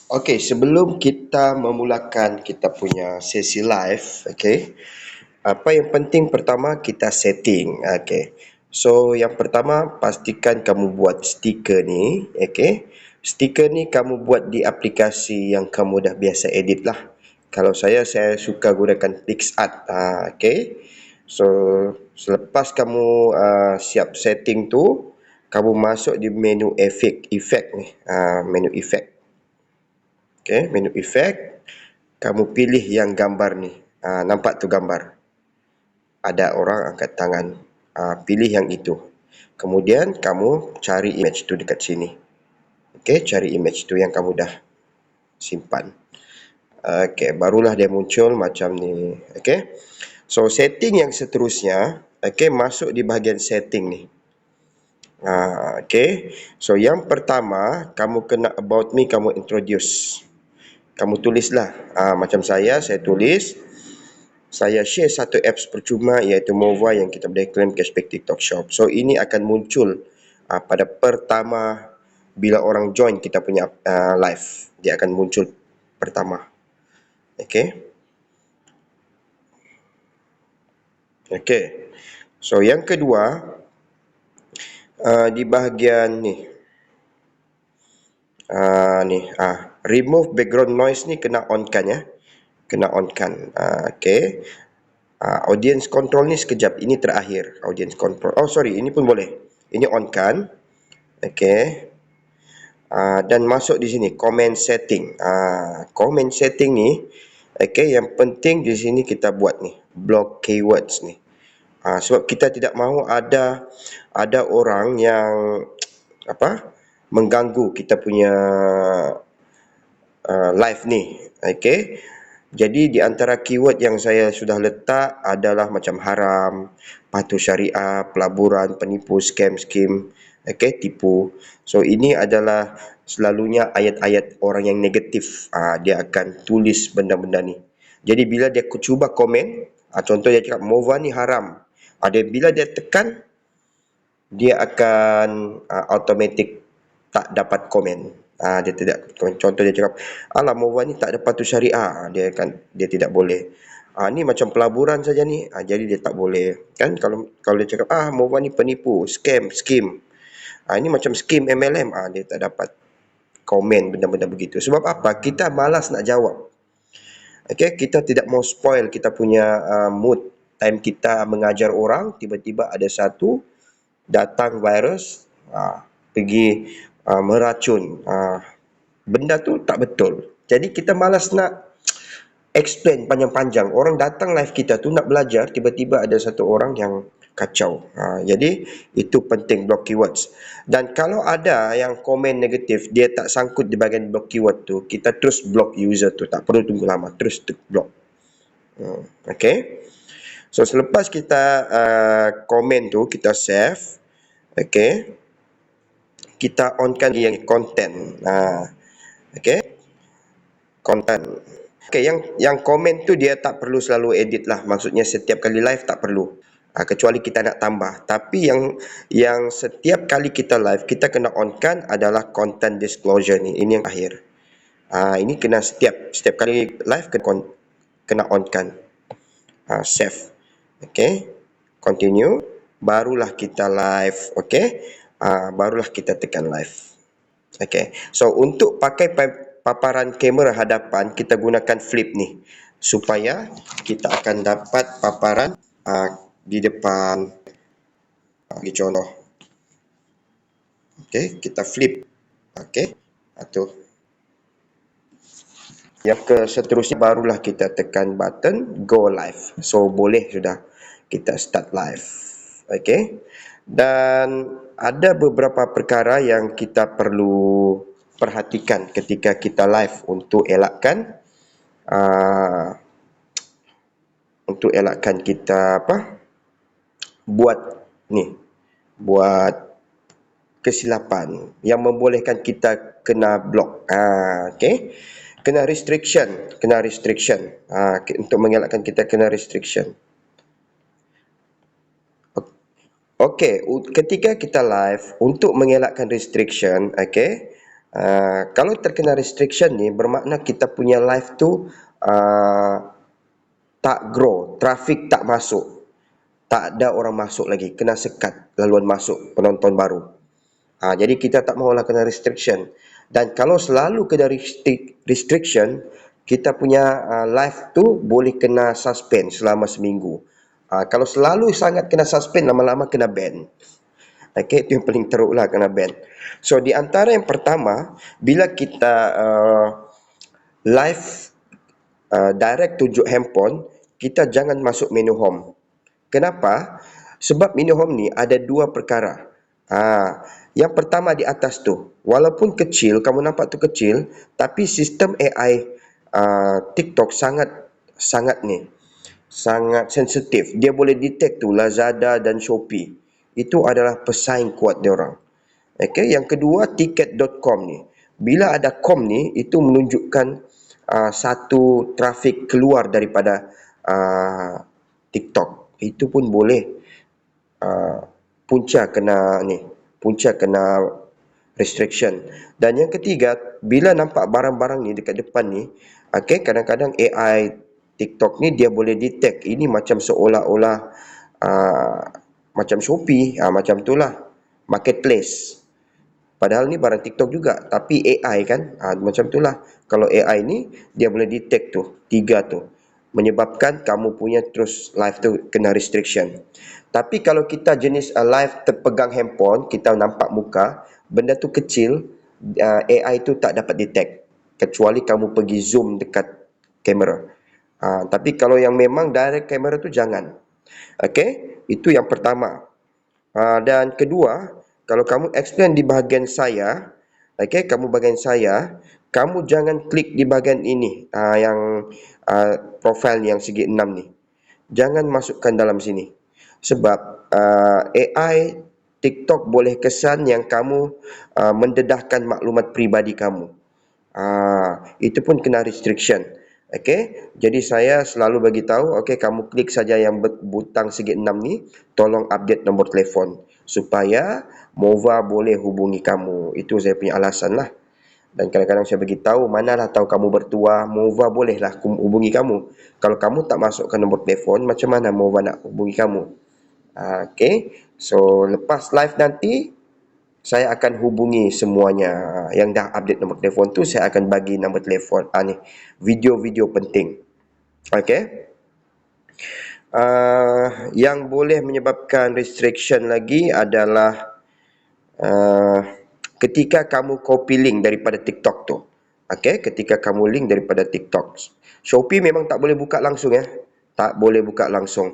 Okey, sebelum kita memulakan kita punya sesi live, okey, apa yang penting pertama kita setting, okey. So, yang pertama pastikan kamu buat stiker ni, okey. Stiker ni kamu buat di aplikasi yang kamu dah biasa edit lah. Kalau saya suka gunakan PixArt, okey. So, selepas kamu siap setting tu, kamu masuk di menu efek ni, menu efek. Okay, menu efek, kamu pilih yang gambar ni. Nampak tu gambar? Ada orang angkat tangan. Pilih yang itu. Kemudian kamu cari image tu dekat sini. Okay, cari image tu yang kamu dah simpan. Okay, barulah dia muncul macam ni. Okay, so setting yang seterusnya, okay, masuk di bahagian setting ni. Okay, so yang pertama, kamu kena about me, kamu introduce. Kamu tulislah, macam saya tulis, saya share satu apps percuma iaitu Mova yang kita boleh claim cashback TikTok Shop. So ini akan muncul pada pertama bila orang join kita punya live, dia akan muncul pertama. Okay. Okay. So yang kedua, di bahagian ni, remove background noise ni kena on kan ya. Kena on kan. Okay. Audience control ni sekejap. Ini terakhir. Audience control. Oh sorry, ini pun boleh. Ini on kan. Okay. Dan masuk di sini comment setting. Comment setting ni, okay, yang penting di sini kita buat ni, block keywords ni. Sebab kita tidak mahu ada orang yang mengganggu kita punya live ni. Okay. Jadi di antara keyword yang saya sudah letak adalah macam haram, patuh syariah, pelaburan, penipu, scam, okay, tipu. So ini adalah selalunya ayat-ayat orang yang negatif. Dia akan tulis benda-benda ni. Jadi bila dia cuba komen, contoh dia cakap Mova ni haram. Bila dia tekan, dia akan automatic tak dapat komen. Dia tidak, contoh dia cakap alah Mova ni tak ada patuh syariah, dia tidak boleh. Ni macam pelaburan saja ni, jadi dia tak boleh kan. Kalau dia cakap Mova ni penipu, scam, ini macam skim MLM, dia tak dapat komen benda-benda begitu. Sebab apa? Kita malas nak jawab. Okay, kita tidak mau spoil kita punya mood time kita mengajar orang, tiba-tiba ada satu datang virus, pergi meracun. Benda tu tak betul. Jadi kita malas nak explain panjang-panjang. Orang datang live kita tu nak belajar, tiba-tiba ada satu orang yang kacau. Jadi itu penting block keywords. Dan kalau ada yang komen negatif, dia tak sangkut di bahagian block keyword tu, kita terus block user tu. Tak perlu tunggu lama, terus block. Okay. So selepas kita komen tu, kita save. Okay. Kita onkan yang content. Okay. Content. Okay, yang komen tu dia tak perlu selalu edit lah. Maksudnya setiap kali live tak perlu. Kecuali kita nak tambah. Tapi yang setiap kali kita live, kita kena onkan adalah content disclosure ni. Ini yang akhir. Ini kena setiap kali live kena onkan. Save. Okay. Continue. Barulah kita live. Okay. Barulah kita tekan live. Okay. So untuk pakai paparan kamera hadapan, kita gunakan flip ni supaya kita akan dapat paparan di depan. Bagi contoh, okay, kita flip. Okay, tu. Yang ke seterusnya barulah kita tekan button go live. So boleh sudah kita start live. Okay, dan ada beberapa perkara yang kita perlu perhatikan ketika kita live untuk elakkan kita buat kesilapan yang membolehkan kita kena block. Okay, kena restriction. Untuk mengelakkan kita kena restriction. Okay, ketika kita live, untuk mengelakkan restriction, okay, Kalau terkena restriction ni, bermakna kita punya live tu tak grow, trafik tak masuk, tak ada orang masuk lagi, kena sekat laluan masuk penonton baru. Jadi kita tak mahulah kena restriction. Dan kalau selalu kena restriction, kita punya live tu boleh kena suspend selama seminggu. Kalau selalu sangat kena suspend, lama-lama kena ban. Okay, itu yang paling teruk lah, kena ban. So di antara yang pertama, bila kita live direct tunjuk handphone, kita jangan masuk menu home. Kenapa? Sebab menu home ni ada dua perkara. Yang pertama di atas tu, walaupun kecil, kamu nampak tu kecil, tapi sistem AI TikTok sangat sensitif. Dia boleh detect tu Lazada dan Shopee. Itu adalah pesaing kuat dia orang. Okay, yang kedua tiket.com ni. Bila ada com ni, itu menunjukkan satu trafik keluar daripada TikTok. Itu pun boleh punca kena restriction. Dan yang ketiga, bila nampak barang-barang ni dekat depan ni, okay, kadang-kadang AI TikTok ni dia boleh detect ini macam seolah-olah macam Shopee, macam itulah marketplace. Padahal ni barang TikTok juga, tapi AI kan, macam itulah. Kalau AI ni, dia boleh detect tu, tiga tu, menyebabkan kamu punya terus live tu kena restriction. Tapi kalau kita jenis live terpegang handphone, kita nampak muka, benda tu kecil, AI tu tak dapat detect, kecuali kamu pergi zoom dekat kamera. Tapi kalau yang memang direct kamera tu jangan. Okay, itu yang pertama. Dan kedua, kalau kamu explain di bahagian saya, okay, kamu bahagian saya, kamu jangan klik di bahagian ini, yang profile yang segi 6 ni. Jangan masukkan dalam sini. Sebab AI TikTok boleh kesan yang kamu mendedahkan maklumat peribadi kamu. Itu pun kena restriction. Okay, jadi saya selalu bagi tahu, okay, kamu klik saja yang butang segi 6 ni, tolong update nombor telefon supaya Mova boleh hubungi kamu. Itu saya punya alasan lah. Dan kadang-kadang saya bagi tahu, manalah tahu kamu bertuah, Mova bolehlah hubungi kamu. Kalau kamu tak masukkan nombor telefon, macam mana Mova nak hubungi kamu? Okay, so lepas live nanti, saya akan hubungi semuanya yang dah update nombor telefon tu. Saya akan bagi nombor telefon ni, video-video penting. Okay. Yang boleh menyebabkan restriction lagi adalah ketika kamu copy link daripada TikTok tu. Okay, ketika kamu link daripada TikTok. Shopee memang tak boleh buka langsung ya. Tak boleh buka langsung.